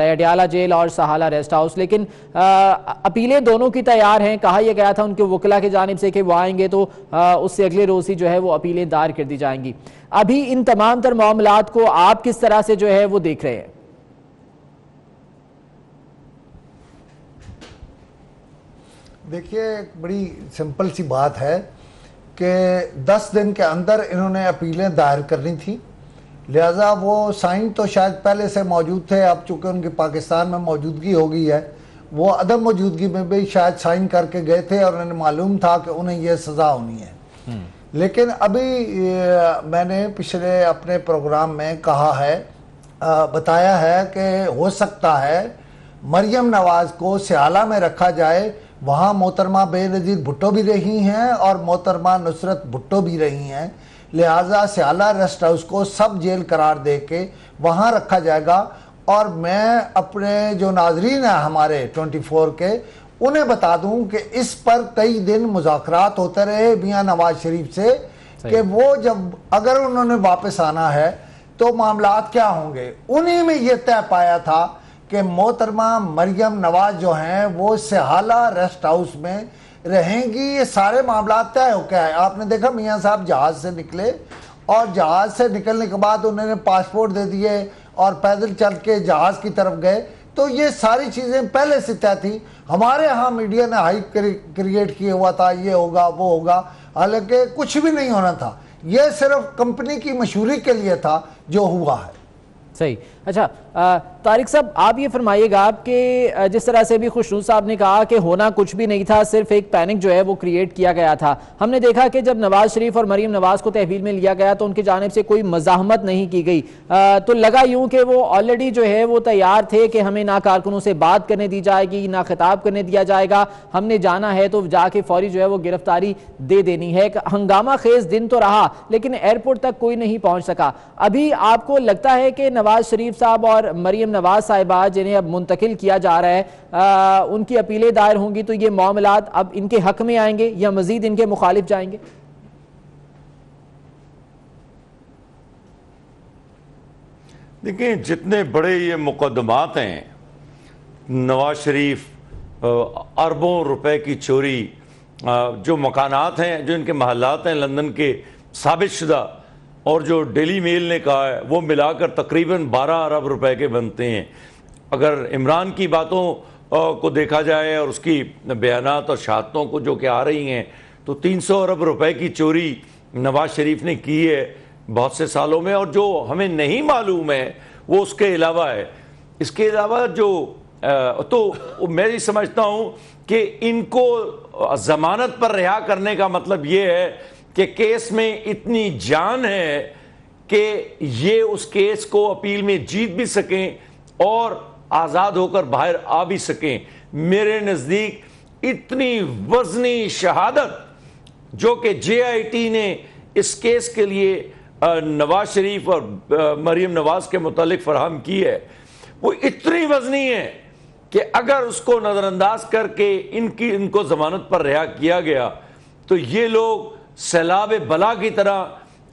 Adiala jail اور Sihala rest house, لیکن اپیلیں دونوں کی تیار ہیں. کہا یہ گیا تھا ان کے وکلاء کی جانب سے کہ وہ آئیں گے تو اس سے اگلے روز ہی جو ہے وہ اپیلیں دائر کر دی جائیں گی. ابھی ان تمام تر معاملات کو آپ کس طرح سے جو ہے وہ دیکھ رہے ہیں؟ دیکھیے ایک بڑی سمپل سی بات ہے کہ 10 دن کے اندر انہوں نے اپیلیں دائر کرنی تھی، لہٰذا وہ سائن تو شاید پہلے سے موجود تھے. اب چونکہ ان کی پاکستان میں موجودگی ہو گئی ہے، وہ عدم موجودگی میں بھی شاید سائن کر کے گئے تھے اور انہیں معلوم تھا کہ انہیں یہ سزا ہونی ہے. لیکن ابھی میں نے پچھلے اپنے پروگرام میں کہا ہے، بتایا ہے کہ ہو سکتا ہے مریم نواز کو سیالہ میں رکھا جائے. وہاں محترمہ بے نظیر بھٹو بھی رہی ہیں اور محترمہ نصرت بھٹو بھی رہی ہیں، لہٰذا سیالہ ریسٹ ہاؤس کو سب جیل قرار دے کے وہاں رکھا جائے گا. اور میں اپنے جو ناظرین ہیں ہمارے 24 کے انہیں بتا دوں کہ اس پر کئی دن مذاکرات ہوتے رہے میاں نواز شریف سے کہ وہ جب اگر انہوں نے واپس آنا ہے تو معاملات کیا ہوں گے. انہی میں یہ طے پایا تھا کہ محترمہ مریم نواز جو ہیں وہ سہالہ ریسٹ ہاؤس میں رہیں گی. یہ سارے معاملات طے ہو کے آئے. آپ نے دیکھا میاں صاحب جہاز سے نکلے اور جہاز سے نکلنے کے بعد انہوں نے پاسپورٹ دے دیے اور پیدل چل کے جہاز کی طرف گئے. تو یہ ساری چیزیں پہلے سے طے تھی. ہمارے ہاں میڈیا نے ہائپ کریٹ کیا ہوا تھا یہ ہوگا وہ ہوگا، حالانکہ کچھ بھی نہیں ہونا تھا. یہ صرف کمپنی کی مشہوری کے لیے تھا جو ہوا ہے. صحیح. اچھا طارق صاحب آپ یہ فرمائیے گا کہ جس طرح سے بھی خوشنود صاحب نے کہا کہ ہونا کچھ بھی نہیں تھا، صرف ایک پینک جو ہے وہ کریٹ کیا گیا تھا. ہم نے دیکھا کہ جب نواز شریف اور مریم نواز کو تحویل میں لیا گیا تو ان کی جانب سے کوئی مزاحمت نہیں کی گئی. تو لگا یوں کہ وہ آلریڈی جو ہے وہ تیار تھے کہ ہمیں نہ کارکنوں سے بات کرنے دی جائے گی نہ خطاب کرنے دیا جائے گا، ہم نے جانا ہے تو جا کے فوری جو ہے وہ گرفتاری دے دینی ہے. ہنگامہ خیز دن تو رہا لیکن ایئرپورٹ تک کوئی نہیں پہنچ سکا. ابھی آپ کو لگتا ہے کہ نواز شریف صاحب اور مریم نواز صاحبہ جنہیں اب منتقل کیا جا رہا ہے ان کی اپیلیں دائر ہوں گی تو یہ معاملات اب ان کے حق میں آئیں گے یا مزید ان کے مخالف جائیں گے؟ دیکھیں جتنے بڑے یہ مقدمات ہیں، نواز شریف اربوں روپے کی چوری، جو مکانات ہیں جو ان کے محلات ہیں لندن کے ثابت شدہ، اور جو ڈیلی میل نے کہا ہے وہ ملا کر تقریباً 12 ارب روپے کے بنتے ہیں. اگر عمران کی باتوں کو دیکھا جائے اور اس کی بیانات اور شہادتوں کو جو کہ آ رہی ہیں تو 300 ارب روپے کی چوری نواز شریف نے کی ہے بہت سے سالوں میں، اور جو ہمیں نہیں معلوم ہے وہ اس کے علاوہ ہے. اس کے علاوہ جو تو میں یہ سمجھتا ہوں کہ ان کو ضمانت پر رہا کرنے کا مطلب یہ ہے کہ کیس میں اتنی جان ہے کہ یہ اس کیس کو اپیل میں جیت بھی سکیں اور آزاد ہو کر باہر آ بھی سکیں. میرے نزدیک اتنی وزنی شہادت جو کہ جے آئی ٹی نے اس کیس کے لیے نواز شریف اور مریم نواز کے متعلق فراہم کی ہے وہ اتنی وزنی ہے کہ اگر اس کو نظر انداز کر کے ان کو ضمانت پر رہا کیا گیا تو یہ لوگ سیلاب بلا کی طرح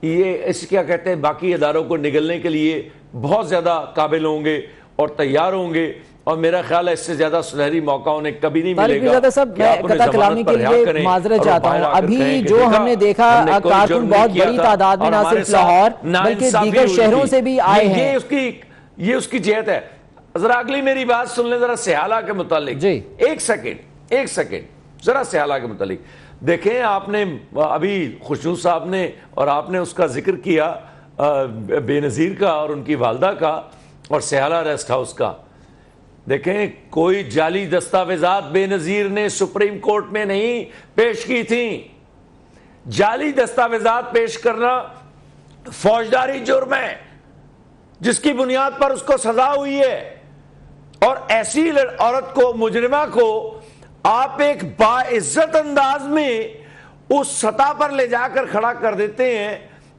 یہ اس کیا کہتے ہیں باقی اداروں کو نگلنے کے لیے بہت زیادہ قابل ہوں گے اور تیار ہوں گے. اور میرا خیال ہے اس سے زیادہ سنہری موقع انہیں کبھی نہیں ملے گا. میں قطع کلامی کے لیے معذرت چاہتا ہوں. ابھی جو ہم نے دیکھا کارکن بہت بڑی تعداد میں نہ صرف لاہور بلکہ دیگر شہروں سے بھی آئے ہیں. یہ اس کی جہت ہے. ذرا اگلی میری بات سن لیں ذرا سیالہ کے متعلق. ایک سیکنڈ ذرا سیالہ کے متعلق دیکھیں. آپ نے ابھی خوشنود صاحب نے اور آپ نے اس کا ذکر کیا بے نظیر کا اور ان کی والدہ کا اور سیالہ ریسٹ ہاؤس کا. دیکھیں کوئی جعلی دستاویزات بے نظیر نے سپریم کورٹ میں نہیں پیش کی تھیں. جعلی دستاویزات پیش کرنا فوجداری جرم ہے جس کی بنیاد پر اس کو سزا ہوئی ہے. اور ایسی عورت کو مجرمہ کو آپ ایک باعزت انداز میں اس سطح پر لے جا کر کھڑا کر دیتے ہیں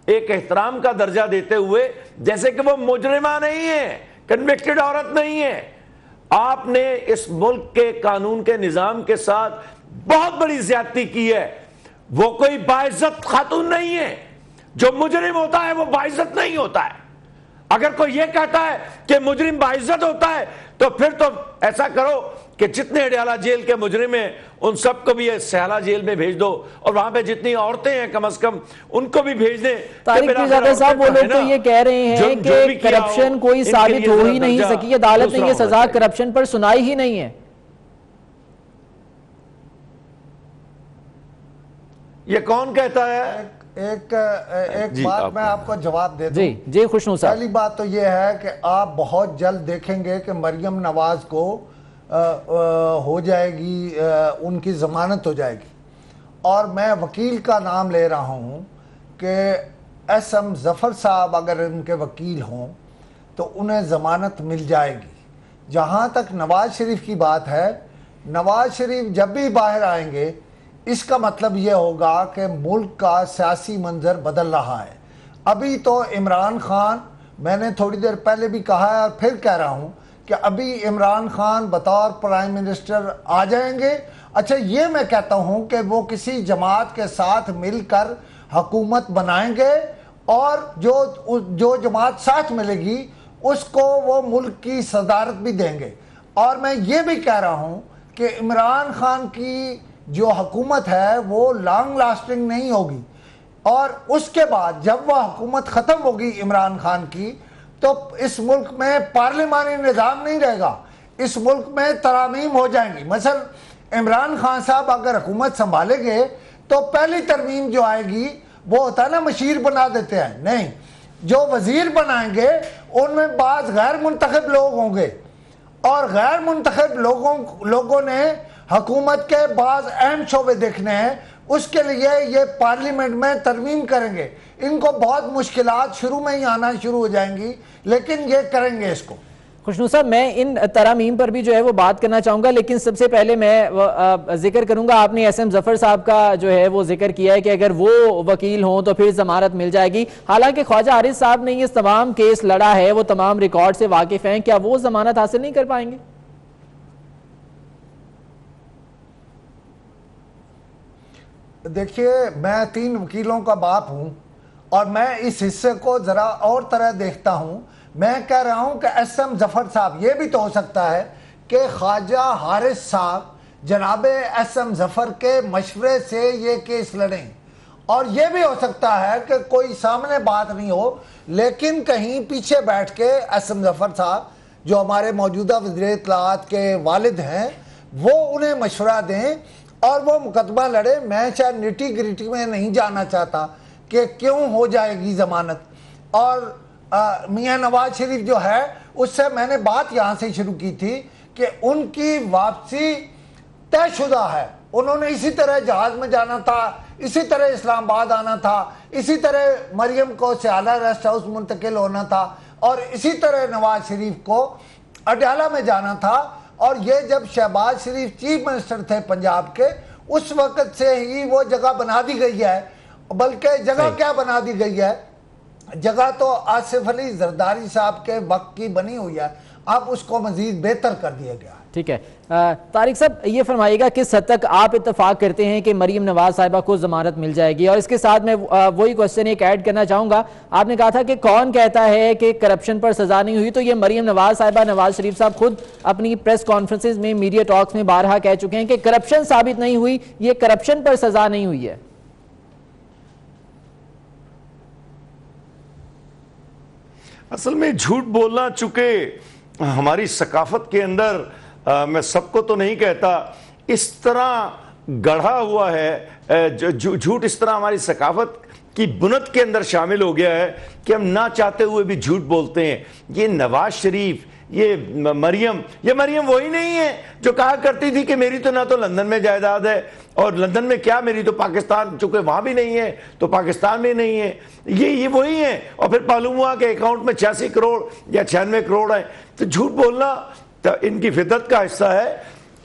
ایک احترام کا درجہ دیتے ہوئے جیسے کہ وہ مجرمہ نہیں ہے، کنوکٹڈ عورت نہیں ہے. آپ نے اس ملک کے قانون کے نظام کے ساتھ بہت بڑی زیادتی کی ہے. وہ کوئی باعزت خاتون نہیں ہے. جو مجرم ہوتا ہے وہ باعزت نہیں ہوتا ہے. اگر کوئی یہ کہتا ہے کہ مجرم باعزت ہوتا ہے تو پھر تو ایسا کرو کہ جتنے اڈیالہ جیل کے مجرم ہیں ان سب کو بھی سیالہ جیل میں بھیج دو، اور وہاں پہ جتنی عورتیں ہیں کم از کم ان کو بھی بھیج دیں۔ طارق پیرزادہ صاحب، وہ لوگ تو یہ کہہ رہے ہیں کہ کرپشن کوئی ثابت ہو ہی نہیں سکی، عدالت نے یہ سزا کرپشن پر سنائی ہی نہیں ہے۔ یہ کون کہتا ہے؟ ایک بات میں آپ کو جواب دے دوں۔ جی خوشنو صاحب، پہلی بات تو یہ ہے کہ آپ بہت جلد دیکھیں گے کہ مریم نواز کو ہو جائے گی، ان کی ضمانت ہو جائے گی، اور میں وکیل کا نام لے رہا ہوں کہ ایس ایم ظفر صاحب اگر ان کے وکیل ہوں تو انہیں ضمانت مل جائے گی۔ جہاں تک نواز شریف کی بات ہے، نواز شریف جب بھی باہر آئیں گے اس کا مطلب یہ ہوگا کہ ملک کا سیاسی منظر بدل رہا ہے۔ ابھی تو عمران خان، میں نے تھوڑی دیر پہلے بھی کہا ہے اور پھر کہہ رہا ہوں کہ ابھی عمران خان بطور پرائم منسٹر آ جائیں گے۔ اچھا، یہ میں کہتا ہوں کہ وہ کسی جماعت کے ساتھ مل کر حکومت بنائیں گے، اور جو جماعت ساتھ ملے گی اس کو وہ ملک کی صدارت بھی دیں گے۔ اور میں یہ بھی کہہ رہا ہوں کہ عمران خان کی جو حکومت ہے وہ لانگ لاسٹنگ نہیں ہوگی، اور اس کے بعد جب وہ حکومت ختم ہوگی عمران خان کی تو اس ملک میں پارلیمانی نظام نہیں رہے گا، اس ملک میں ترامیم ہو جائیں گی۔ مثلا عمران خان صاحب اگر حکومت سنبھالیں گے تو پہلی ترمیم جو آئے گی وہ ہوتا ہے نا مشیر بنا دیتے ہیں، نہیں، جو وزیر بنائیں گے ان میں بعض غیر منتخب لوگ ہوں گے، اور غیر منتخب لوگوں نے حکومت کے بعض اہم شعبے دیکھنے ہیں، اس کے لیے یہ پارلیمنٹ میں ترمیم کریں گے۔ ان کو بہت مشکلات شروع میں ہی آنا شروع ہو جائیں گی، لیکن یہ کریں گے اس کو۔ خوشنو صاحب، میں ان ترامیم پر بھی جو ہے وہ بات کرنا چاہوں گا، لیکن سب سے پہلے میں ذکر کروں گا، آپ نے ایس ایم ظفر صاحب کا جو ہے وہ ذکر کیا ہے کہ اگر وہ وکیل ہوں تو پھر ضمانت مل جائے گی، حالانکہ خواجہ حارث صاحب نے یہ تمام کیس لڑا ہے، وہ تمام ریکارڈ سے واقف ہیں، کیا وہ ضمانت حاصل نہیں کر پائیں گے؟ دیکھیے، میں 3 وکیلوں کا باپ ہوں اور میں اس حصے کو ذرا اور طرح دیکھتا ہوں۔ میں کہہ رہا ہوں کہ ایس ایم ظفر صاحب، یہ بھی تو ہو سکتا ہے کہ خواجہ حارث صاحب جناب ایس ایم ظفر کے مشورے سے یہ کیس لڑیں، اور یہ بھی ہو سکتا ہے کہ کوئی سامنے بات نہیں ہو لیکن کہیں پیچھے بیٹھ کے ایس ایم ظفر صاحب جو ہمارے موجودہ وزیر اطلاعات کے والد ہیں وہ انہیں مشورہ دیں اور وہ مقدمہ لڑے۔ میں شاید نٹی گریٹی میں نہیں جانا چاہتا کہ کیوں ہو جائے گی ضمانت، اور میاں نواز شریف جو ہے اس سے میں نے بات یہاں سے شروع کی تھی کہ ان کی واپسی طے شدہ ہے، انہوں نے اسی طرح جہاز میں جانا تھا، اسی طرح اسلام آباد آنا تھا، اسی طرح مریم کو سیالہ ریسٹ ہاؤس منتقل ہونا تھا، اور اسی طرح نواز شریف کو اڈیالہ میں جانا تھا۔ اور یہ جب شہباز شریف چیف منسٹر تھے پنجاب کے، اس وقت سے ہی وہ جگہ بنا دی گئی ہے، بلکہ جگہ کیا بنا دی گئی ہے، جگہ تو آصف علی زرداری صاحب کے وقت کی بنی ہوئی ہے، اب اس کو مزید بہتر کر دیا گیا ہے۔ ٹھیک ہے، طارق صاحب یہ فرمائیے گا کس حد تک آپ اتفاق کرتے ہیں کہ مریم نواز صاحبہ کو ضمانت مل جائے گی؟ اور اس کے ساتھ میں وہی کوشچن ایک ایڈ کرنا چاہوں گا، آپ نے کہا تھا کہ کون کہتا ہے کہ کرپشن پر سزا نہیں ہوئی، تو یہ مریم نواز صاحبہ، نواز شریف صاحب خود اپنی پریس کانفرنسز میں، میڈیا ٹاکس میں بارہا کہہ چکے ہیں کہ کرپشن ثابت نہیں ہوئی، یہ کرپشن پر سزا نہیں ہوئی ہے۔ اصل میں جھوٹ بولنا چونکہ ہماری ثقافت کے اندر، میں سب کو تو نہیں کہتا، اس طرح گڑھا ہوا ہے، جھوٹ اس طرح ہماری ثقافت کی بنت کے اندر شامل ہو گیا ہے کہ ہم نہ چاہتے ہوئے بھی جھوٹ بولتے ہیں۔ یہ نواز شریف، یہ مریم وہی نہیں ہے جو کہا کرتی تھی کہ میری تو نہ تو لندن میں جائیداد ہے، اور لندن میں کیا، میری تو پاکستان، چونکہ وہاں بھی نہیں ہے تو پاکستان میں نہیں ہے، یہ وہی ہیں، اور پھر معلوم ہوا کہ اکاؤنٹ میں 86 کروڑ یا 96 کروڑ ہیں۔ تو جھوٹ بولنا تو ان کی فطرت کا حصہ ہے۔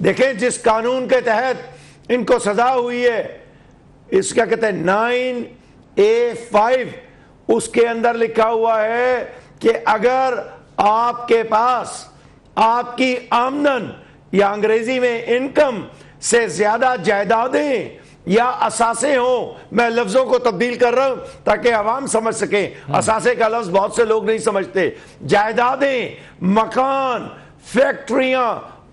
دیکھیں جس قانون کے تحت ان کو سزا ہوئی ہے، اس کیا کہتے ہیں 9A5، اس کے اندر لکھا ہوا ہے کہ اگر آپ کے پاس آپ کی آمدن یا انگریزی میں انکم سے زیادہ جائیدادیں یا اثاثے ہوں، میں لفظوں کو تبدیل کر رہا ہوں تاکہ عوام سمجھ سکیں، اثاثے کا لفظ بہت سے لوگ نہیں سمجھتے، جائیدادیں، مکان، فیکٹریاں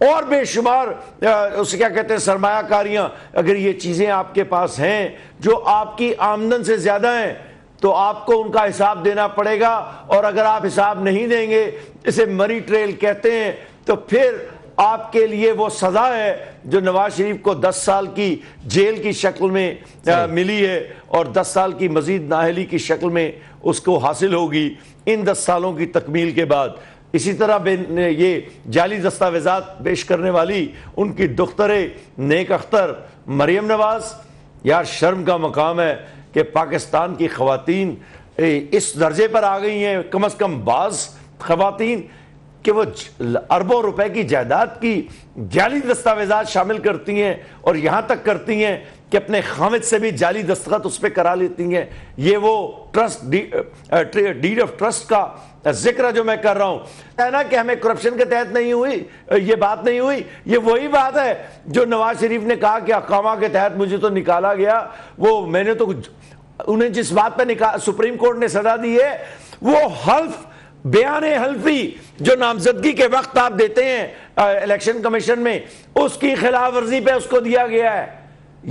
اور بے شمار اسے کیا کہتے ہیں سرمایہ کاریاں، اگر یہ چیزیں آپ کے پاس ہیں جو آپ کی آمدن سے زیادہ ہیں تو آپ کو ان کا حساب دینا پڑے گا، اور اگر آپ حساب نہیں دیں گے، اسے منی ٹریل کہتے ہیں، تو پھر آپ کے لیے وہ سزا ہے جو نواز شریف کو 10 سال کی جیل کی شکل میں ملی ہے، اور 10 سال کی مزید نااہلی کی شکل میں اس کو حاصل ہوگی ان 10 سالوں کی تکمیل کے بعد۔ اسی طرح یہ جعلی دستاویزات پیش کرنے والی ان کی دختر نیک اختر مریم نواز، یار شرم کا مقام ہے کہ پاکستان کی خواتین اس درجے پر آ گئی ہیں، کم از کم بعض خواتین، کہ وہ اربوں روپے کی جائیداد کی جعلی دستاویزات شامل کرتی ہیں، اور یہاں تک کرتی ہیں کہ اپنے خامد سے بھی جعلی دستخط اس پہ کرا لیتی ہیں۔ یہ وہ ٹرسٹ ڈیڈ آف ٹرسٹ کا ذکر جو میں کر رہا ہوں، کہنا کہ ہمیں کرپشن کے تحت نہیں ہوئی، یہ بات نہیں ہوئی، یہ وہی بات ہے جو نواز شریف نے کہا کہ اقامہ کے تحت مجھے تو نکالا گیا، وہ میں نے تو انہیں جس بات پہ سپریم کورٹ نے سزا دی ہے وہ حلف بیان حلفی جو نامزدگی کے وقت آپ دیتے ہیں الیکشن کمیشن میں، اس کی خلاف ورزی پہ اس کو دیا گیا ہے۔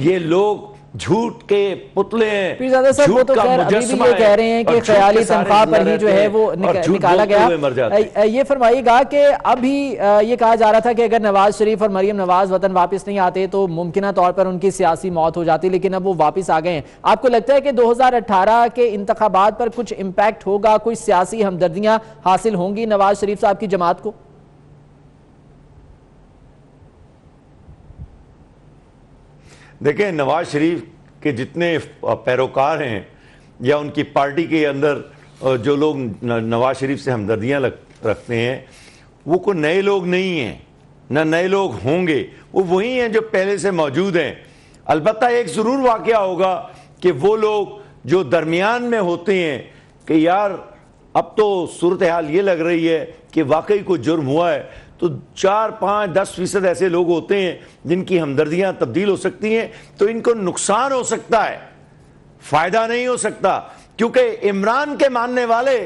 یہ لوگ جھوٹ کے پتلے ہیں، پیرزادہ صاحب وہ تو خیر ابھی بھی یہ کہہ رہے ہیں کہ خیالی تنخواہ پر ہی جو ہے وہ نکالا گیا۔ یہ فرمائیے گا کہ ابھی یہ کہا جا رہا تھا کہ اگر نواز شریف اور مریم نواز وطن واپس نہیں آتے تو ممکنہ طور پر ان کی سیاسی موت ہو جاتی، لیکن اب وہ واپس آ گئے ہیں۔ آپ کو لگتا ہے کہ 2018 کے انتخابات پر کچھ امپیکٹ ہوگا، کوئی سیاسی ہمدردیاں حاصل ہوں گی نواز شریف صاحب کی جماعت کو؟ دیکھیں، نواز شریف کے جتنے پیروکار ہیں یا ان کی پارٹی کے اندر جو لوگ نواز شریف سے ہمدردیاں رکھتے ہیں، وہ کوئی نئے لوگ نہیں ہیں، نہ نئے لوگ ہوں گے، وہ وہی ہیں جو پہلے سے موجود ہیں۔ البتہ ایک ضرور واقعہ ہوگا کہ وہ لوگ جو درمیان میں ہوتے ہیں کہ یار اب تو صورتحال یہ لگ رہی ہے کہ واقعی کوئی جرم ہوا ہے، تو 4، 5، 10% ایسے لوگ ہوتے ہیں جن کی ہمدردیاں تبدیل ہو سکتی ہیں، تو ان کو نقصان ہو سکتا ہے، فائدہ نہیں ہو سکتا، کیونکہ عمران کے ماننے والے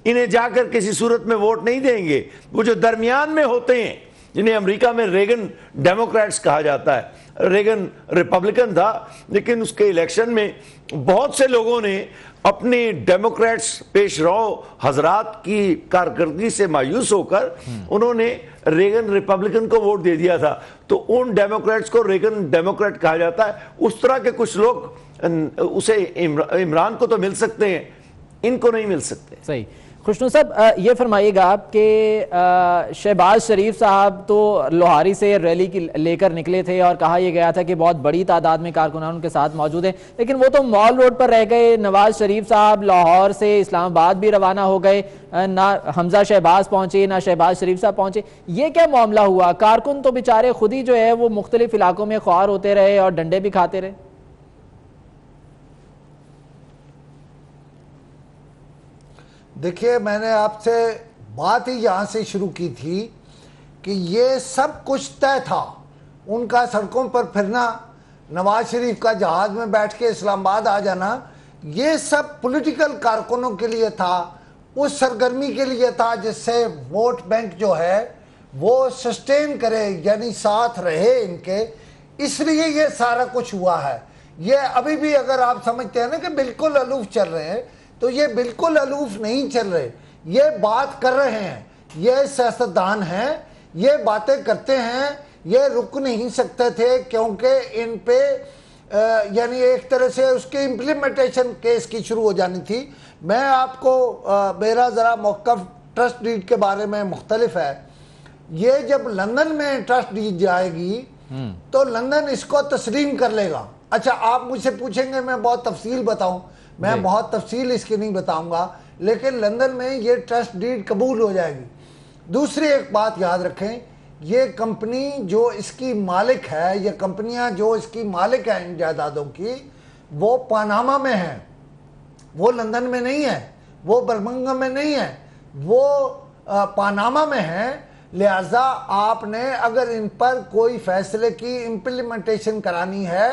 انہیں جا کر کسی صورت میں ووٹ نہیں دیں گے۔ وہ جو درمیان میں ہوتے ہیں، جنہیں امریکہ میں ریگن ڈیموکریٹس کہا جاتا ہے، ریگن ریپبلکن تھا، لیکن اس کے الیکشن میں بہت سے لوگوں نے اپنی ڈیموکریٹس پیش رو حضرات کی کارکردگی سے مایوس ہو کر انہوں نے ریگن ریپبلکن کو ووٹ دے دیا تھا، تو ان ڈیموکریٹس کو ریگن ڈیموکریٹ کہا جاتا ہے۔ اس طرح کے کچھ لوگ اسے عمران کو تو مل سکتے ہیں، ان کو نہیں مل سکتے۔ صحیح۔ خوشنو صاحب یہ فرمائیے گا آپ کہ شہباز شریف صاحب تو لوہاری سے ریلی لے کر نکلے تھے اور کہا یہ گیا تھا کہ بہت بڑی تعداد میں کارکنان ان کے ساتھ موجود ہیں، لیکن وہ تو مال روڈ پر رہ گئے۔ نواز شریف صاحب لاہور سے اسلام آباد بھی روانہ ہو گئے، نہ حمزہ شہباز پہنچے نہ شہباز شریف صاحب پہنچے۔ یہ کیا معاملہ ہوا؟ کارکن تو بیچارے خود ہی جو ہے وہ مختلف علاقوں میں خوار ہوتے رہے اور ڈنڈے بھی کھاتے رہے۔ دیکھیے، میں نے آپ سے بات ہی یہاں سے شروع کی تھی کہ یہ سب کچھ طے تھا، ان کا سڑکوں پر پھرنا، نواز شریف کا جہاز میں بیٹھ کے اسلام آباد آ جانا، یہ سب پولیٹیکل کارکنوں کے لیے تھا، اس سرگرمی کے لیے تھا جس سے ووٹ بینک جو ہے وہ سسٹین کرے، یعنی ساتھ رہے ان کے، اس لیے یہ سارا کچھ ہوا ہے۔ یہ ابھی بھی اگر آپ سمجھتے ہیں نا کہ بالکل الوف چل رہے ہیں، تو یہ بالکل الوف نہیں چل رہے، یہ بات کر رہے ہیں، یہ سیاستدان ہیں، یہ باتیں کرتے ہیں، یہ رک نہیں سکتے تھے کیونکہ ان پہ یعنی ایک طرح سے اس کی امپلیمنٹیشن کیس کی شروع ہو جانی تھی۔ میں آپ کو میرا ذرا موقف ٹرسٹ ڈیڈ کے بارے میں مختلف ہے۔ یہ جب لندن میں ٹرسٹ ڈیڈ جائے گی تو لندن اس کو تسلیم کر لے گا۔ اچھا، آپ مجھ سے پوچھیں گے میں بہت تفصیل بتاؤں، میں بہت تفصیل اس کی نہیں بتاؤں گا، لیکن لندن میں یہ ٹرسٹ ڈیڈ قبول ہو جائے گی۔ دوسری ایک بات یاد رکھیں، یہ کمپنی جو اس کی مالک ہے، یہ کمپنیاں جو اس کی مالک ہیں ان جائیدادوں کی، وہ پاناما میں ہیں، وہ لندن میں نہیں ہے، وہ برمنگھم میں نہیں ہے، وہ پاناما میں ہیں۔ لہذا آپ نے اگر ان پر کوئی فیصلے کی امپلیمنٹیشن کرانی ہے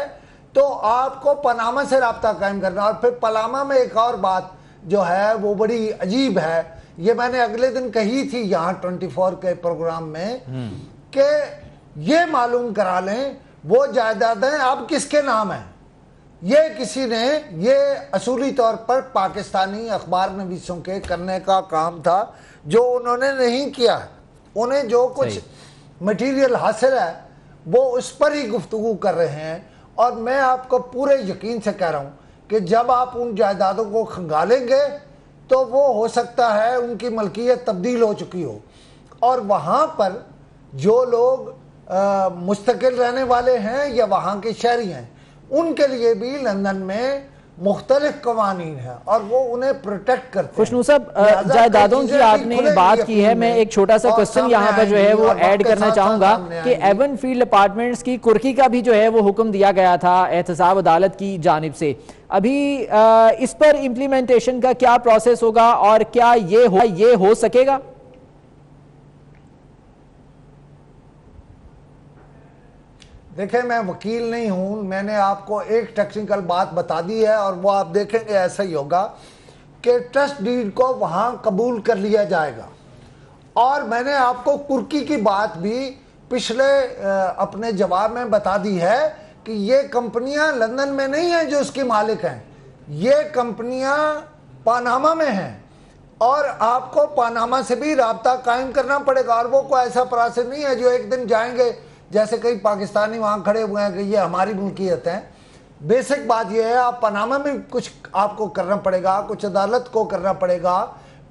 تو آپ کو پاناما سے رابطہ قائم کرنا۔ اور پھر پاناما میں ایک اور بات جو ہے وہ بڑی عجیب ہے یہ میں نے اگلے دن کہی تھی یہاں 24 کے پروگرام میں کہ یہ معلوم کرا لیں وہ جائیدادیں اب کس کے نام ہیں. یہ کسی نے یہ اصولی طور پر پاکستانی اخبار نویسوں کے کرنے کا کام تھا جو انہوں نے نہیں کیا. انہیں جو کچھ مٹیریل حاصل ہے وہ اس پر ہی گفتگو کر رہے ہیں. اور میں آپ کو پورے یقین سے کہہ رہا ہوں کہ جب آپ ان جائیدادوں کو کھنگالیں گے تو وہ ہو سکتا ہے ان کی ملکیت تبدیل ہو چکی ہو, اور وہاں پر جو لوگ مستقل رہنے والے ہیں یا وہاں کے شہری ہیں ان کے لیے بھی لندن میں مختلف قوانین ہیں اور وہ انہیں پروٹیکٹ کرتے ہیں. خوشنو صاحب, جائیدادوں کی آپ نے بات کی ہے, میں ایک چھوٹا سا کوسچن یہاں پر جو ہے وہ ایڈ کرنا چاہوں گا کہ ایون فیلڈ اپارٹمنٹس کی کرکی کا بھی جو ہے وہ حکم دیا گیا تھا احتساب عدالت کی جانب سے. ابھی اس پر امپلیمنٹیشن کا کیا پروسیس ہوگا اور کیا یہ ہو سکے گا؟ دیکھیں, میں وکیل نہیں ہوں, میں نے آپ کو ایک ٹیکنیکل بات بتا دی ہے اور وہ آپ دیکھیں گے ایسا ہی ہوگا کہ ٹرسٹ ڈیڈ کو وہاں قبول کر لیا جائے گا. اور میں نے آپ کو کرکی کی بات بھی پچھلے اپنے جواب میں بتا دی ہے کہ یہ کمپنیاں لندن میں نہیں ہیں جو اس کی مالک ہیں, یہ کمپنیاں پاناما میں ہیں اور آپ کو پاناما سے بھی رابطہ قائم کرنا پڑے گا. اور وہ کوئی ایسا پروسیس نہیں ہے جو ایک دن جائیں گے جیسے کئی پاکستانی وہاں کھڑے ہوئے ہیں کہ یہ ہماری ملکیت ہیں. بیسک بات یہ ہے آپ پاناما میں کچھ آپ کو کرنا پڑے گا, کچھ عدالت کو کرنا پڑے گا.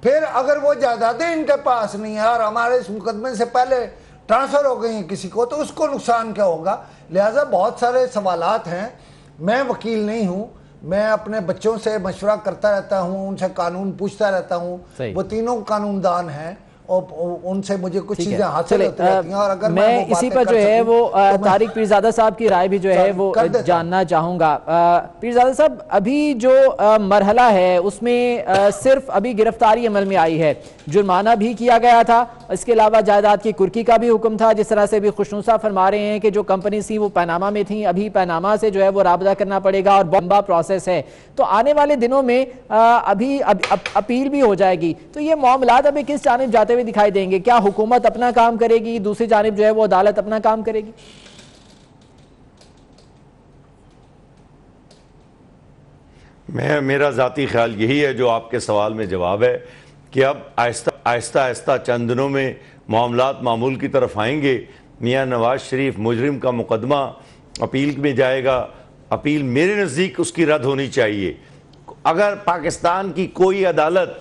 پھر اگر وہ جائیدادیں ان کے پاس نہیں ہیں اور ہمارے اس مقدمے سے پہلے ٹرانسفر ہو گئی ہیں کسی کو تو اس کو نقصان کیا ہوگا. لہٰذا بہت سارے سوالات ہیں. میں وکیل نہیں ہوں, میں اپنے بچوں سے مشورہ کرتا رہتا ہوں, ان سے قانون پوچھتا رہتا ہوں. وہ تینوں قانون دان ہیں اور ان سے مجھے کچھ چیزیں حاصل ہوتی رہتی ہیں. اور اگر میں اسی پر جو ہے وہ طارق پیرزادہ صاحب کی رائے بھی جو ہے وہ جاننا چاہوں گا. پیرزادہ صاحب, ابھی جو مرحلہ ہے اس میں صرف ابھی گرفتاری عمل میں آئی ہے, جرمانہ بھی کیا گیا تھا, اس کے علاوہ جائیداد کی کرکی کا بھی حکم تھا. جس طرح سے بھی خوشنو صاحب فرما رہے ہیں کہ جو کمپنی تھی وہ پاناما میں تھیں, ابھی پاناما سے جو ہے وہ رابطہ کرنا پڑے گا اور لمبا پروسیس ہے. تو آنے والے دنوں میں ابھی اپیل بھی ہو جائے گی. تو یہ معاملات ابھی کس جانب جاتے ہوئے دکھائی دیں گے؟ کیا حکومت اپنا کام کرے گی, دوسری جانب جو ہے وہ عدالت اپنا کام کرے گی؟ میرا ذاتی خیال یہی ہے جو آپ کے سوال میں جواب ہے کہ اب آہستہ آہستہ چند دنوں میں معاملات معمول کی طرف آئیں گے. میاں نواز شریف مجرم کا مقدمہ اپیل میں جائے گا. اپیل میرے نزدیک اس کی رد ہونی چاہیے. اگر پاکستان کی کوئی عدالت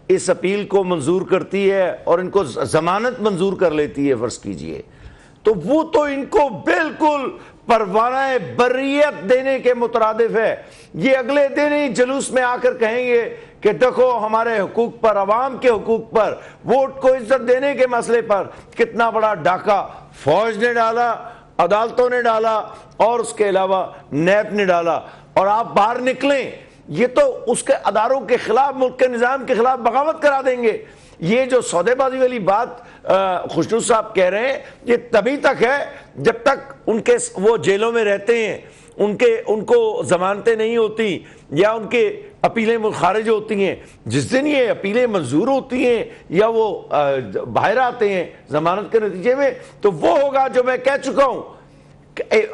اس اپیل کو منظور کرتی ہے اور ان کو ضمانت منظور کر لیتی ہے فرض کیجئے, تو وہ تو ان کو بالکل پروانہ بریت دینے کے مترادف ہے. یہ اگلے دن ہی جلوس میں آ کر کہیں گے کہ دیکھو ہمارے حقوق پر, عوام کے حقوق پر, ووٹ کو عزت دینے کے مسئلے پر کتنا بڑا ڈاکہ فوج نے ڈالا, عدالتوں نے ڈالا اور اس کے علاوہ نیب نے ڈالا, اور آپ باہر نکلیں یہ تو اس کے اداروں کے خلاف, ملک کے نظام کے خلاف بغاوت کرا دیں گے. یہ جو سودے بازی والی بات خوشنو صاحب کہہ رہے ہیں یہ تبھی تک ہے جب تک ان کے وہ جیلوں میں رہتے ہیں, ان کو ضمانتیں نہیں ہوتی یا ان کے اپیلیں خارج ہوتی ہیں. جس دن یہ اپیلیں منظور ہوتی ہیں یا وہ باہر آتے ہیں ضمانت کے نتیجے میں, تو وہ ہوگا جو میں کہہ چکا ہوں.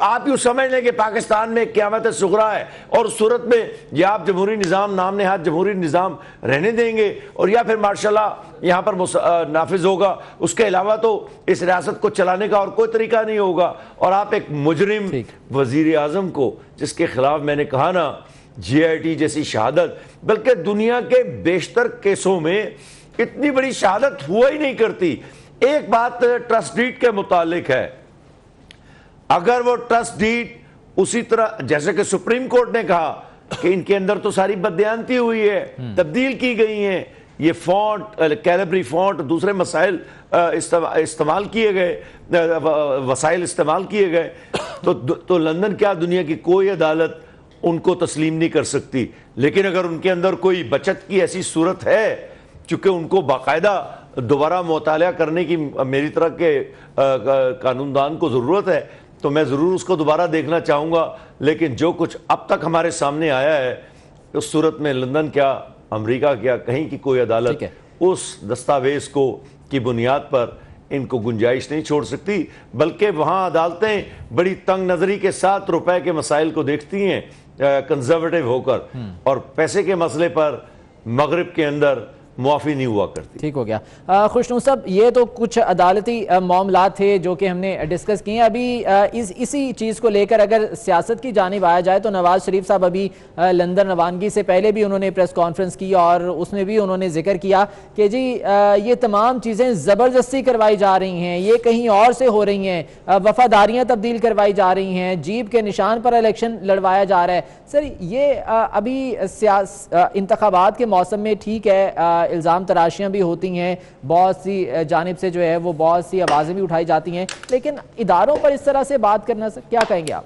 آپ یوں سمجھ لیں کہ پاکستان میں قیامت صغریٰ ہے, اور اس صورت میں یا آپ جمہوری نظام, نام نہاد جمہوری نظام رہنے دیں گے, اور یا پھر مارشل لا یہاں پر نافذ ہوگا. اس کے علاوہ تو اس ریاست کو چلانے کا اور کوئی طریقہ نہیں ہوگا. اور آپ ایک مجرم وزیر اعظم کو, جس کے خلاف میں نے کہا نا GIT جیسی شہادت, بلکہ دنیا کے بیشتر کیسوں میں اتنی بڑی شہادت ہوا ہی نہیں کرتی. ایک بات ٹرسٹ ڈیڈ کے متعلق ہے, اگر وہ ٹرسٹ ڈیڈ اسی طرح جیسے کہ سپریم کورٹ نے کہا کہ ان کے اندر تو ساری بددیانتی ہوئی ہے, تبدیل کی گئی ہیں, یہ فونٹ, کیلیبری فونٹ, دوسرے مسائل استعمال کیے گئے, وسائل استعمال کیے گئے, تو لندن کیا دنیا کی کوئی عدالت ان کو تسلیم نہیں کر سکتی. لیکن اگر ان کے اندر کوئی بچت کی ایسی صورت ہے, چونکہ ان کو باقاعدہ دوبارہ مطالعہ کرنے کی میری طرح کے قانون دان کو ضرورت ہے, تو میں ضرور اس کو دوبارہ دیکھنا چاہوں گا. لیکن جو کچھ اب تک ہمارے سامنے آیا ہے, اس صورت میں لندن کیا, امریکہ کیا, کہیں کی کوئی عدالت اس دستاویز کو کی بنیاد پر ان کو گنجائش نہیں چھوڑ سکتی، بلکہ وہاں عدالتیں بڑی تنگ نظری کے ساتھ روپے کے مسائل کو دیکھتی ہیں کنزرویٹو ہو کر، اور پیسے کے مسئلے پر مغرب کے اندر معافی نہیں ہوا کرتی۔ ٹھیک ہو گیا۔ خوشنو صاحب، یہ تو کچھ عدالتی معاملات تھے جو کہ ہم نے ڈسکس کیے ہیں۔ ابھی اسی چیز کو لے کر اگر سیاست کی جانب آیا جائے تو نواز شریف صاحب ابھی لندن روانگی سے پہلے بھی انہوں نے پریس کانفرنس کی اور اس میں بھی انہوں نے ذکر کیا کہ جی یہ تمام چیزیں زبردستی کروائی جا رہی ہیں، یہ کہیں اور سے ہو رہی ہیں، وفاداریاں تبدیل کروائی جا رہی ہیں، جیب کے نشان پر الیکشن لڑوایا جا رہا ہے۔ سر یہ ابھی انتخابات کے موسم میں ٹھیک ہے، الزام تراشیاں بھی ہوتی ہیں، بہت سی جانب سے جو ہے وہ بہت سی آوازیں بھی اٹھائی جاتی ہیں، لیکن اداروں پر اس طرح سے بات کرنا کیا کہیں گے آپ؟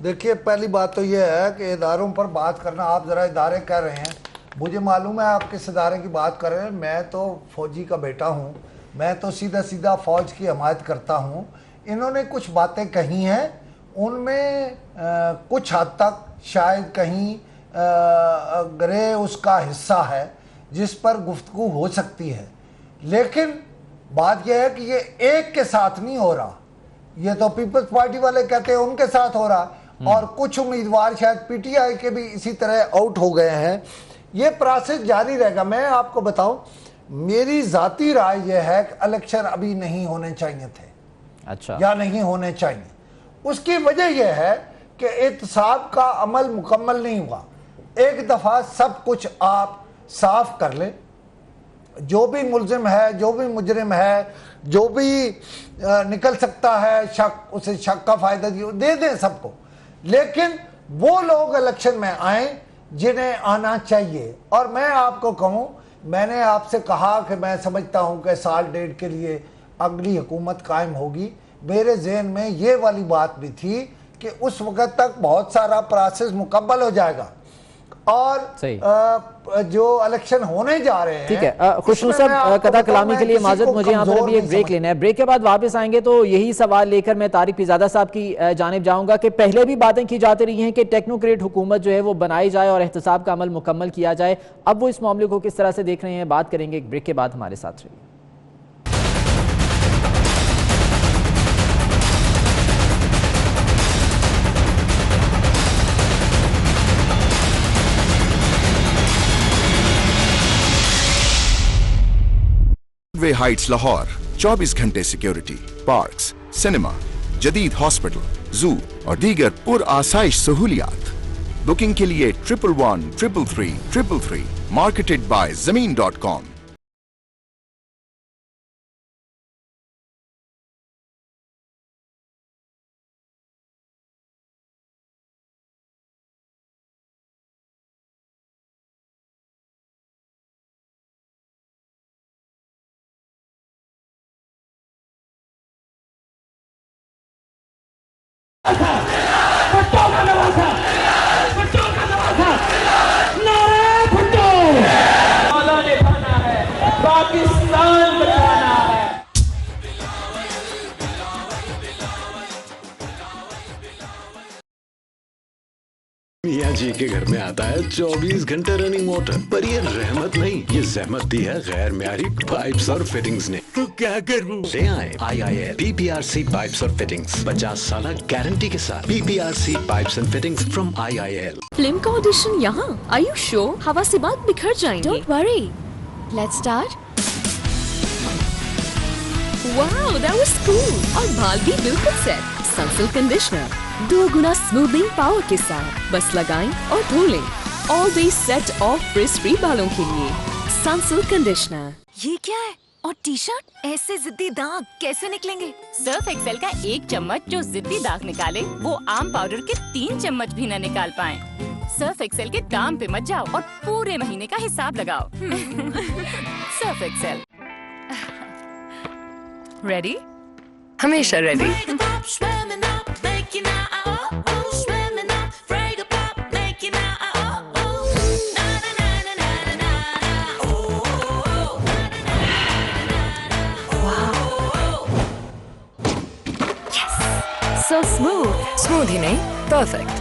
دیکھیے، پہلی بات تو یہ ہے کہ اداروں پر بات کرنا، آپ ذرا ادارے کہہ رہے ہیں، مجھے معلوم ہے آپ کس ادارے کی بات کر رہے ہیں۔ میں تو فوجی کا بیٹا ہوں، میں تو سیدھا فوج کی حمایت کرتا ہوں۔ انہوں نے کچھ باتیں کہی ہیں، ان میں کچھ حد تک شاید کہیں گرے اس کا حصہ ہے جس پر گفتگو ہو سکتی ہے، لیکن بات یہ ہے کہ یہ ایک کے ساتھ نہیں ہو رہا، یہ تو پیپلز پارٹی والے کہتے ہیں ان کے ساتھ ہو رہا، اور کچھ امیدوار شاید پی ٹی آئی کے بھی اسی طرح آؤٹ ہو گئے ہیں۔ یہ پروسیس جاری رہے گا۔ میں آپ کو بتاؤں، میری ذاتی رائے یہ ہے کہ الیکشن ابھی نہیں ہونے چاہیے تھے، اچھا، یا نہیں ہونے چاہیے۔ اس کی وجہ یہ ہے کہ احتساب کا عمل مکمل نہیں ہوا۔ ایک دفعہ سب کچھ آپ صاف کر لیں، جو بھی ملزم ہے، جو بھی مجرم ہے، جو بھی نکل سکتا ہے شک، اسے شک کا فائدہ دے دیں سب کو، لیکن وہ لوگ الیکشن میں آئیں جنہیں آنا چاہیے۔ اور میں آپ کو کہوں، میں نے آپ سے کہا کہ میں سمجھتا ہوں کہ سال ڈیڑھ کے لیے اگلی حکومت قائم ہوگی۔ میرے ذہن میں یہ والی بات بھی تھی کہ اس وقت تک بہت سارا پروسیس مکمل ہو جائے گا، اور جو الیکشن ہونے جا رہے ہیں۔ ٹھیک ہے خوشنو صاحب، قطع کلامی کے لیے معذرت، مجھے یہاں پر ابھی ایک بریک لینا ہے۔ بریک کے بعد واپس آئیں گے تو یہی سوال لے کر میں طارق پیزادہ صاحب کی جانب جاؤں گا کہ پہلے بھی باتیں کی جاتی رہی ہیں کہ ٹیکنوکریٹ حکومت جو ہے وہ بنائی جائے اور احتساب کا عمل مکمل کیا جائے، اب وہ اس معاملے کو کس طرح سے دیکھ رہے ہیں، بات کریں گے ایک بریک کے بعد۔ ہمارے ساتھ رہیے۔ وے ہائٹس لاہور 24 گھنٹے سیکیورٹی، پارکس، سنیما، جدید ہاسپٹل، زو اور دیگر پر آسائش سہولیات۔ بکنگ کے لیے 11133333 مارکیٹڈ بائی زمین.com۔ میاں جی کے گھر میں آتا ہے 24 گھنٹے رننگ موٹر، پر یہ رحمت نہیں، یہ زحمت دی ہے غیر معیاری پائپس اور فٹنگز نے۔ تو کیا کروں؟ لے آئے IIL PPRC پائپس اور فٹنگز، 50 سالہ گارنٹی کے ساتھ۔ PPRC pipes and fittings from IIL۔ Film کا آڈیشن یہاں؟ Are you sure؟ ہوا سے بات بکھر جائیں گے۔ Don't worry. Let's start. Wow, that was cool. اور بال بھی بالکل سیٹ۔ سنسلک کنڈیشنر 2 گنا سموتھنگ پاور کے ساتھ، بس لگائیں اور دھو لیں۔ All day set of frizz free بالوں کے لیے سنسلک کنڈیشنر۔ یہ کیا ہے؟ اور ٹی شرٹ ایسے ضدی داغ کیسے نکلیں گے؟ سرف ایکسل کا 1 چمچ جو ضدی داغ نکالے وہ عام پاؤڈر کے 3 چمچ بھی نہ نکال پائیں۔ سرف ایکسل کے دام پہ مت جاؤ اور پورے مہینے کا حساب لگاؤ۔ Surf excel. ریڈی؟ ہمیشہ ریڈی۔ So smooth. اسموتھ ہی نہیں، perfect.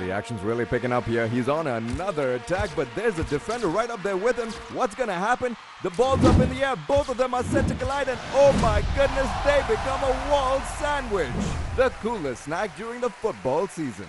The action's really picking up here. He's on another attack, but there's a defender right up there with him. What's going to happen? The ball's up in the air. Both of them are set to collide, and oh my goodness, they become a wall sandwich. The coolest snack during the football season.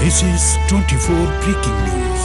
This is 24 breaking news.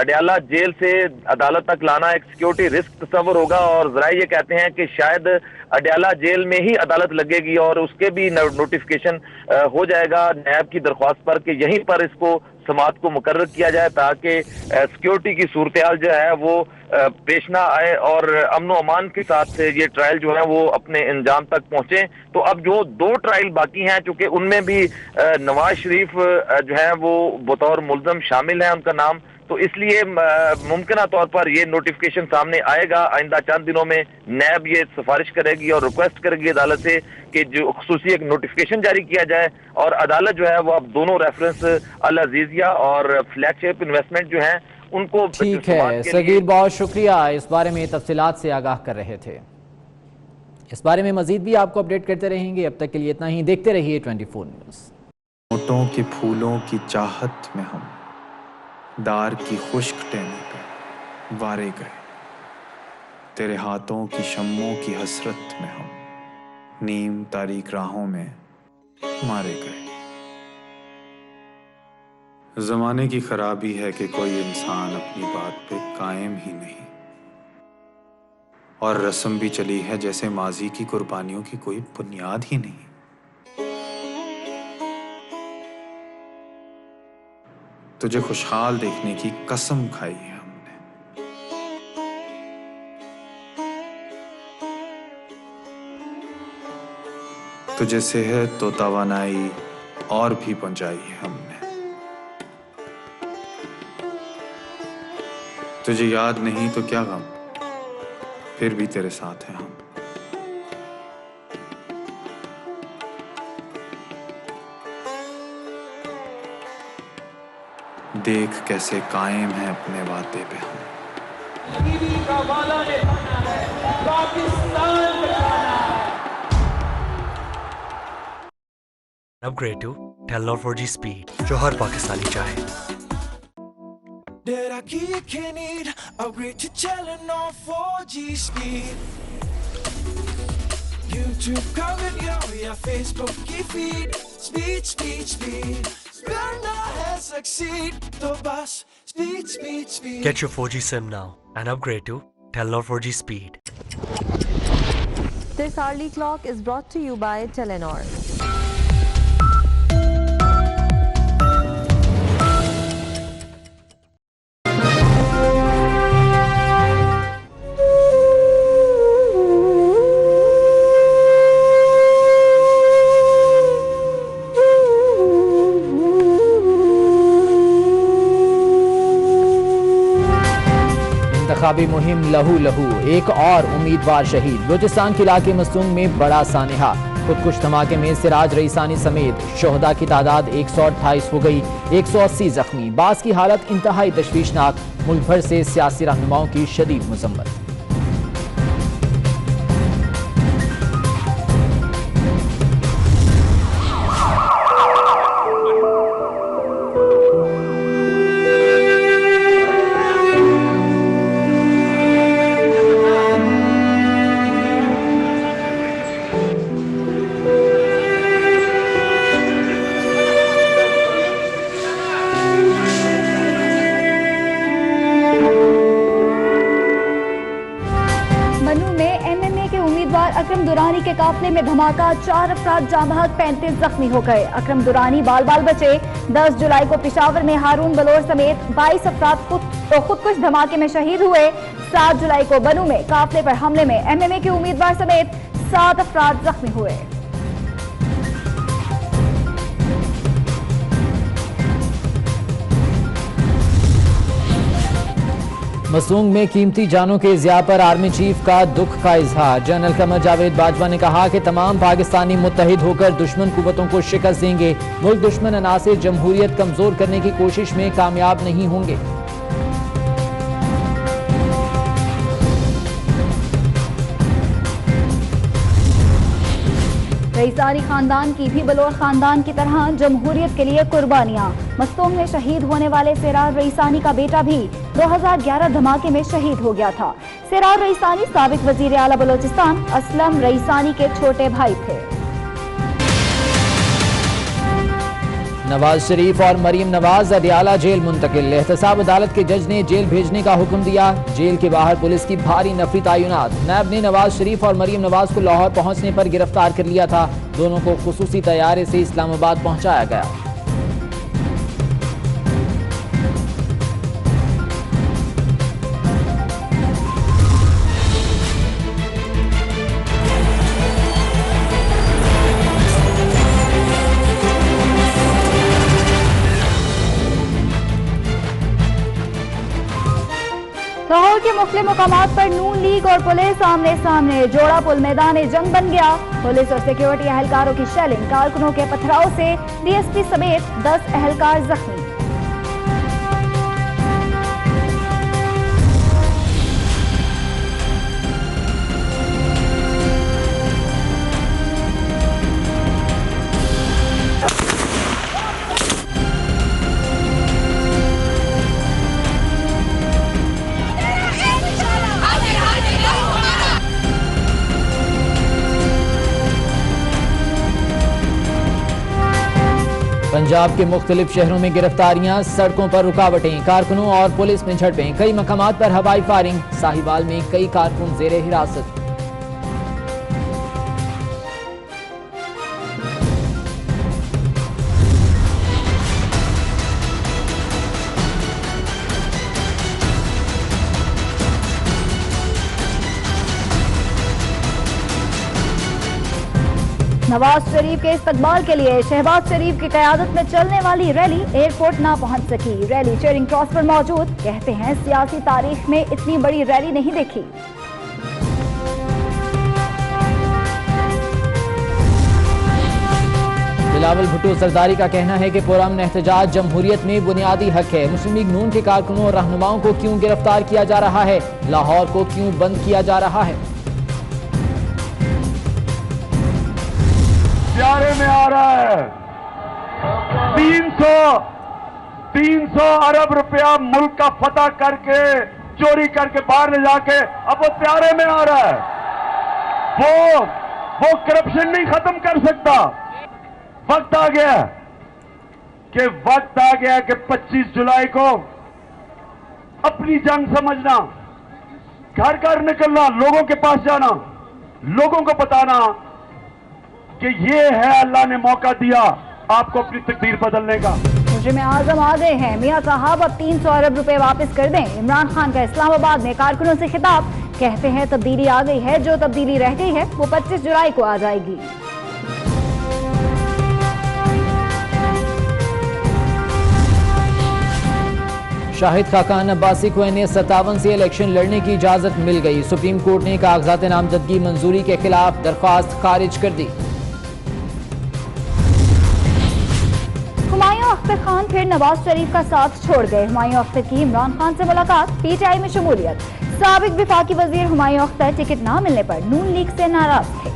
Adiala جیل سے عدالت تک لانا ایک security risk تصور ہوگا، اور ذرائع یہ کہتے ہیں کہ شاید اڈیالہ جیل میں ہی عدالت لگے گی اور اس کے بھی نوٹیفیکیشن ہو جائے گا نیب کی درخواست پر کہ یہیں پر اس کو سماعت کو مقرر کیا جائے تاکہ سیکیورٹی کی صورتحال جو ہے وہ پیش نہ آئے اور امن و امان کے ساتھ یہ ٹرائل جو ہے وہ اپنے انجام تک پہنچے۔ تو اب جو 2 ٹرائل باقی ہیں، چونکہ ان میں بھی نواز شریف جو ہے وہ بطور ملزم شامل ہیں ان کا نام، تو اس لیے ممکنہ طور پر یہ نوٹیفیکیشن سامنے آئے گا۔ آئندہ چند دنوں میں نیب یہ سفارش کرے گی اور ریکویسٹ کرے گی عدالت سے کہ جو خصوصی ایک نوٹیفیکیشن جاری کیا جائے، اور عدالت جو ہے وہ اب دونوں ریفرنس العزیزیہ اور فلیگ شپ انویسٹمنٹ جو ہیں ان کو ٹھیک ہے۔ صغیر بہت شکریہ، اس بارے میں تفصیلات سے آگاہ کر رہے تھے۔ اس بارے میں مزید بھی آپ کو اپڈیٹ کرتے رہیں گے، اب تک کے لیے اتنا ہی، دیکھتے رہیے 24 نیوز۔ نوٹوں کے پھولوں کی چاہت میں ہم دار کی خشک ٹہنی پہ وارے گئے، تیرے ہاتھوں کی شموں کی حسرت میں ہم نیم تاریک راہوں میں مارے گئے۔ زمانے کی خرابی ہے کہ کوئی انسان اپنی بات پہ قائم ہی نہیں، اور رسم بھی چلی ہے جیسے ماضی کی قربانیوں کی کوئی بنیاد ہی نہیں۔ تجھے خوشحال دیکھنے کی قسم کھائی ہے ہم نے، تجھے صحت و توانائی اور بھی پہنچائی ہے ہم نے، تجھے یاد نہیں تو کیا غم، پھر بھی تیرے ساتھ ہیں ہم۔ دیکھ کیسے قائم ہیں اپنے وعدے پہ ہم۔ حبیبی کا وعدہ نبھانا ہے، پاکستان بچانا ہے۔ Upgrade to Telenor 4G speed جو ہر پاکستانی چاہے۔ Upgrade to Telenor 4G speed۔ YouTube کا ویڈیو یا Facebook کی feed، speed speed speed۔ کرنا ہے succeed تو بس speed speed speed۔ Get your 4G SIM now and upgrade to Telenor 4G speed۔ This hourly clock is brought to you by Telenor۔ انتخابی مہم لہو لہو، ایک اور امیدوار شہید۔ بلوچستان کے علاقے مستونگ میں بڑا سانحہ، خودکش دھماکے میں سراج رئیسانی سمیت شہداء کی تعداد 128 ہو گئی، 180 زخمی۔ بعض کی حالت انتہائی تشویشناک، ملک بھر سے سیاسی رہنماؤں کی شدید مذمت۔ اکرم دورانی کے قافلے میں دھماکہ، 4 افراد جاں بحق، 35 زخمی ہو گئے۔ اکرم دورانی بال بال بچے۔ 10 جولائی کو پشاور میں ہارون بلور سمیت 22 افراد خودکش دھماکے میں شہید ہوئے۔ 7 جولائی کو بنو میں قافلے پر حملے میں MMA کے امیدوار سمیت 7 افراد زخمی ہوئے۔ مسونگ میں قیمتی جانوں کے ضیاع پر آرمی چیف کا دکھ کا اظہار۔ جنرل قمر جاوید باجوہ نے کہا کہ تمام پاکستانی متحد ہو کر دشمن قوتوں کو شکست دیں گے۔ ملک دشمن عناصر جمہوریت کمزور کرنے کی کوشش میں کامیاب نہیں ہوں گے۔ رئیسانی خاندان کی بھی بلور خاندان کی طرح جمہوریت کے لیے قربانیاں۔ مستونگ میں شہید ہونے والے سراج رئیسانی کا بیٹا بھی 2011 دھماکے میں شہید ہو گیا تھا۔ سراج رئیسانی سابق وزیر اعلیٰ بلوچستان اسلم رئیسانی کے چھوٹے بھائی تھے۔ نواز شریف اور مریم نواز اڈیالہ جیل منتقل، احتساب عدالت کے جج نے جیل بھیجنے کا حکم دیا، جیل کے باہر پولیس کی بھاری نفری تعینات، نیب نے نواز شریف اور مریم نواز کو لاہور پہنچنے پر گرفتار کر لیا تھا، دونوں کو خصوصی طیارے سے اسلام آباد پہنچایا گیا۔ لاہور کے مختلف مقامات پر نون لیگ اور پولیس آمنے سامنے، جوڑا پل میدان جنگ بن گیا، پولیس اور سیکیورٹی اہلکاروں کی شیلنگ، کارکنوں کے پتھراؤ سے ڈی ایس پی سمیت 10 اہلکار زخمی۔ پنجاب کے مختلف شہروں میں گرفتاریاں، سڑکوں پر رکاوٹیں، کارکنوں اور پولیس میں جھڑپیں، کئی مقامات پر ہوائی فائرنگ، ساہیوال میں کئی کارکن زیر حراست۔ نواز شریف کے استقبال کے لیے شہباز شریف کی قیادت میں چلنے والی ریلی ایئرپورٹ نہ پہنچ سکی، ریلی چیئرنگ کراس پر موجود، کہتے ہیں سیاسی تاریخ میں اتنی بڑی ریلی نہیں دیکھی۔ بلاول بھٹو سرداری کا کہنا ہے کہ پرامن احتجاج جمہوریت میں بنیادی حق ہے، مسلم لیگ نون کے کارکنوں اور رہنماؤں کو کیوں گرفتار کیا جا رہا ہے، لاہور کو کیوں بند کیا جا رہا ہے؟ پیارے میں آ رہا ہے 300 ارب روپیہ ملک کا فتح کر کے چوری کر کے باہر لے جا کے اب وہ پیارے میں آ رہا ہے، وہ کرپشن نہیں ختم کر سکتا۔ وقت آ گیا کہ 25 جولائی کو اپنی جنگ سمجھنا، گھر گھر نکلنا، لوگوں کے پاس جانا، لوگوں کو بتانا کہ یہ ہے اللہ نے موقع دیا آپ کو اپنی تقدیر بدلنے کا۔ مجرم اعظم آ گئے ہیں، میاں صاحب اب 300 ارب روپے واپس کر دیں، عمران خان کا اسلام آباد میں کارکنوں سے خطاب، کہتے ہیں تبدیلی آ گئی ہے، جو تبدیلی رہ گئی ہے وہ 25 جولائی کو آ جائے گی۔ شاہد خاقان عباسی کو NS57 سے الیکشن لڑنے کی اجازت مل گئی، سپریم کورٹ نے کاغذات نامزدگی منظوری کے خلاف درخواست خارج کر دی۔ ہمایوں اختر خان پھر نواز شریف کا ساتھ چھوڑ گئے، ہمایوں اختر کی عمران خان سے ملاقات، پی ٹی آئی میں شمولیت، سابق وفاقی وزیر ہمایوں اختر ٹکٹ نہ ملنے پر نون لیگ سے ناراض تھے۔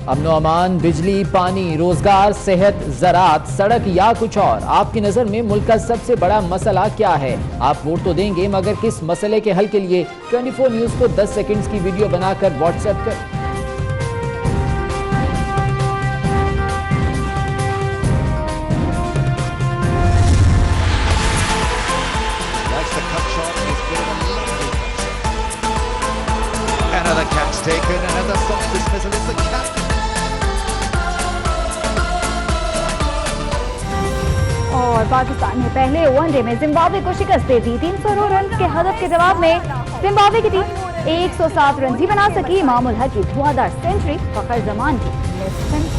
امن و امان، بجلی، پانی، روزگار، صحت، زراعت، سڑک یا کچھ اور، آپ کی نظر میں ملک کا سب سے بڑا مسئلہ کیا ہے؟ آپ ووٹ تو دیں گے مگر کس مسئلے کے حل کے لیے؟ 24 نیوز کو 10 سیکنڈز کی ویڈیو بنا کر واٹس ایپ کر اور پاکستان نے پہلے ون ڈے میں زمبابوے کو شکست دے دی، 309 رنز کے ہدف کے جواب میں زمبابوے کی ٹیم 107 رنز ہی بنا سکی، امام الحق کی دھواں دار سینچری، فخر زمان کی مس سینچری۔